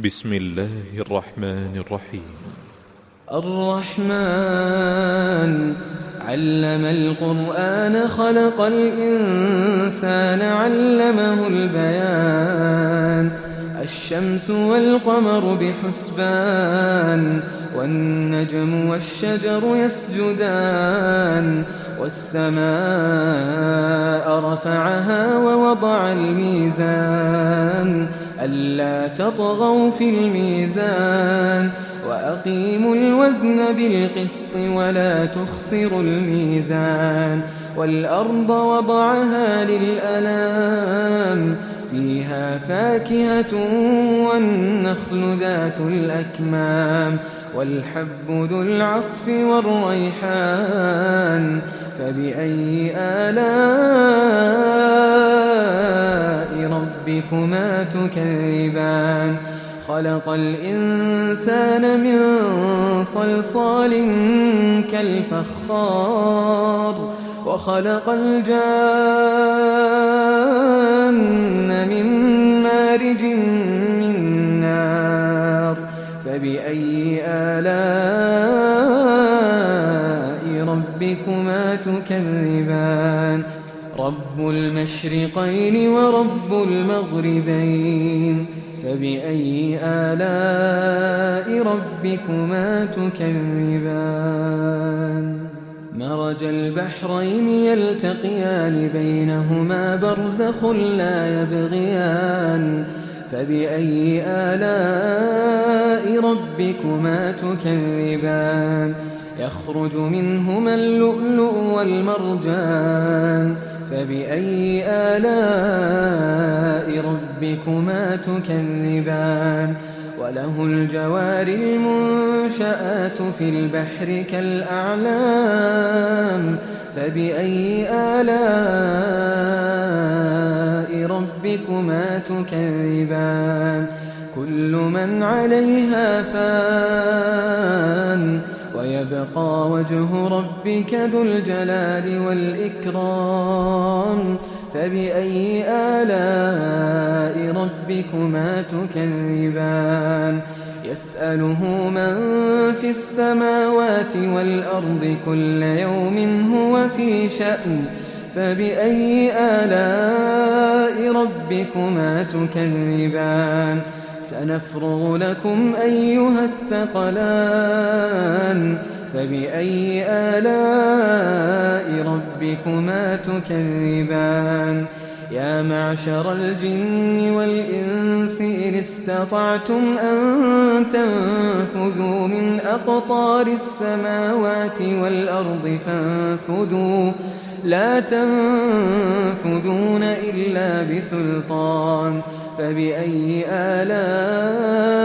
بسم الله الرحمن الرحيم. الرحمن علم القرآن خلق الإنسان علمه البيان الشمس والقمر بحسبان والنجم والشجر يسجدان والسماء رفعها ووضع الميزان ألا تطغوا في الميزان وأقيموا الوزن بالقسط ولا تخسروا الميزان والأرض وضعها للأنام فيها فاكهة والنخل ذات الأكمام والحب ذو العصف والريحان فبأي آلاء ربكما تكذبان خلق الإنسان من صلصال كالفخار وخلق الجان من مارج من نار فبأي آلاء ربكما تكذبان رب المشرقين ورب المغربين فبأي آلاء ربكما تكذبان مرج البحرين يلتقيان بينهما برزخ لا يبغيان فبأي آلاء ربكما تكذبان يخرج منهما اللؤلؤ والمرجان فبأي آلاء ربكما تكذبان وله الجوار المنشآت في البحر كالأعلام فبأي آلاء ربكما تكذبان كل من عليها فان ويبقى وجه ربك ذو الجلال والإكرام فبأي آلاء ربكما تكذبان يسأله من في السماوات والأرض كل يوم هو في شأن فبأي آلاء ربكما تكذبان سنفرغ لكم أيها الثقلان فبأي آلاء ربكما تكذبان يا معشر الجن والإنس إن استطعتم أن تنفذوا من أقطار السماوات والأرض فانفذوا لا تنفذون إلا بسلطان فبأي آلاء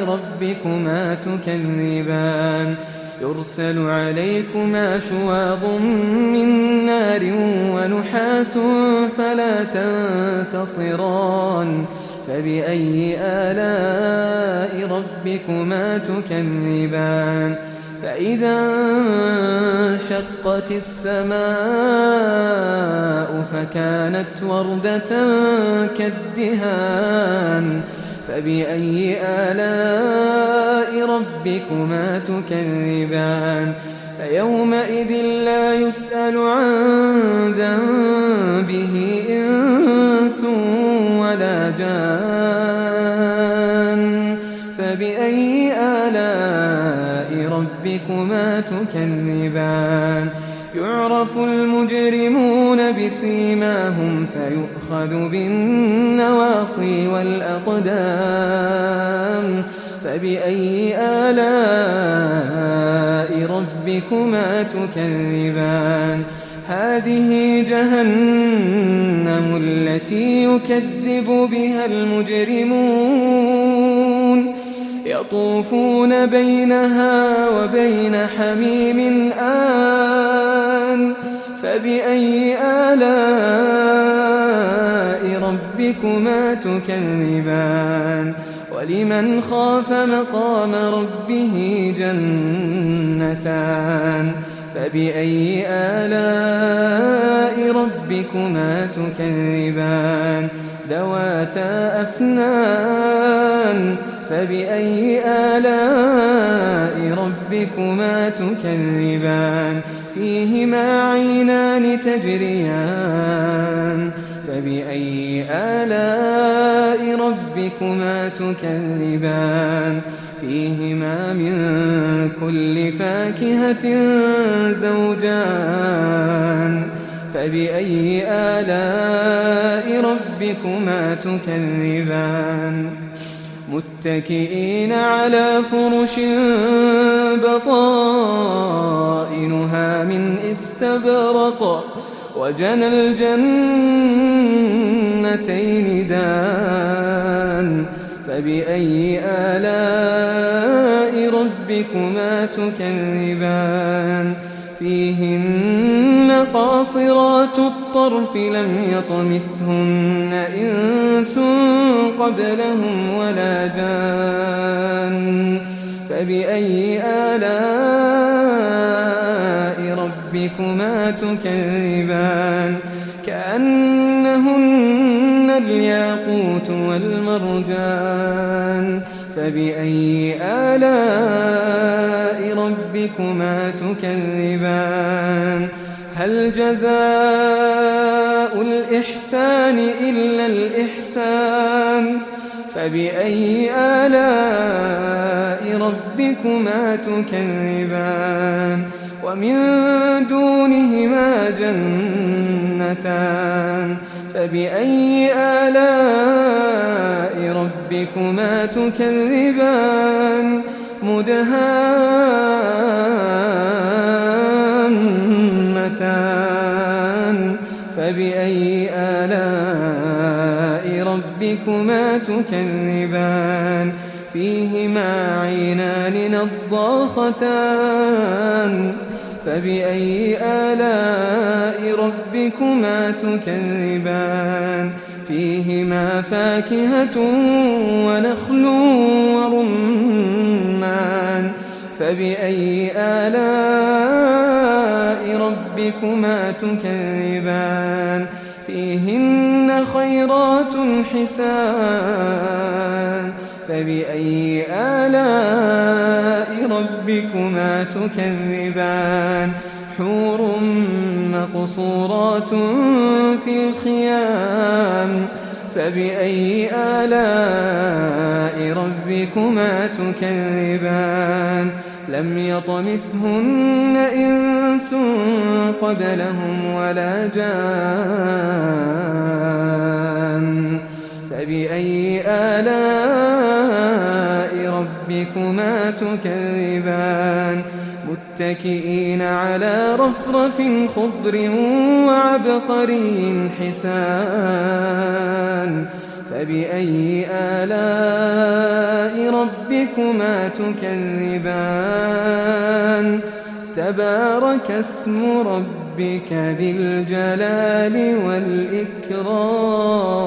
ربكما تكذبان يرسل عليكما شواظ من نار ونحاس فلا تنتصران فبأي آلاء ربكما تكذبان فإذا انشقت السماء فكانت وردة كالدهان فبأي آلاء ربكما تكذبان فيومئذ لا يسأل عن ذنبه إنس ولا جان فبأي آلاء ربكما تكذبان يعرف المجرمون بسيماهم فيؤخذ بالنواصي والأقدام فبأي آلاء ربكما تكذبان هذه جهنم التي يكذب بها المجرمون يطوفون بينها وبين حميم آن فبأي آلاء ربكما تكذبان ولمن خاف مقام ربه جنتان فبأي آلاء ربكما تكذبان ذواتا أفنان فبأي آلاء ربكما تكذبان فيهما عينان تجريان فبأي آلاء ربكما تكذبان فيهما من كل فاكهة زوجان فبأي آلاء ربكما تكذبان متكئين على فرش بطائنها من استبرق وجنى الجنتين دان فبأي آلاء ربكما تكذبان فيهن قاصرات الطرف لم يطمثهن إنس قبلهم ولا جان فبأي آلاء ربكما تكذبان كأنهن الياقوت والمرجان فبأي آلاء ربكما تكذبان هل جزاء الإحسان إلا الإحسان فبأي آلاء ربكما تكذبان ومن دونهما جنتان فبأي آلاء ربكما تكذبان مدهامتان فبأي آلاء ربكما تكذبان فيهما عينان نضاختان فبأي آلاء ربكما تكذبان فيهما فاكهة ونخل ورمان فبأي آلاء ربكما تكذبان فيهن خيرات حسان فبأي آلاء ربكما تكذبان حور مقصورات في الخيام فبأي آلاء ربكما تكذبان لم يطمثهن إنس قبلهم ولا جان فبأي آلاء ربكما تكذبان متكئين على رفرف خضر وعبقري حسان فبأي آلاء ربكما تكذبان تبارك اسم ربك ذي الجلال والإكرام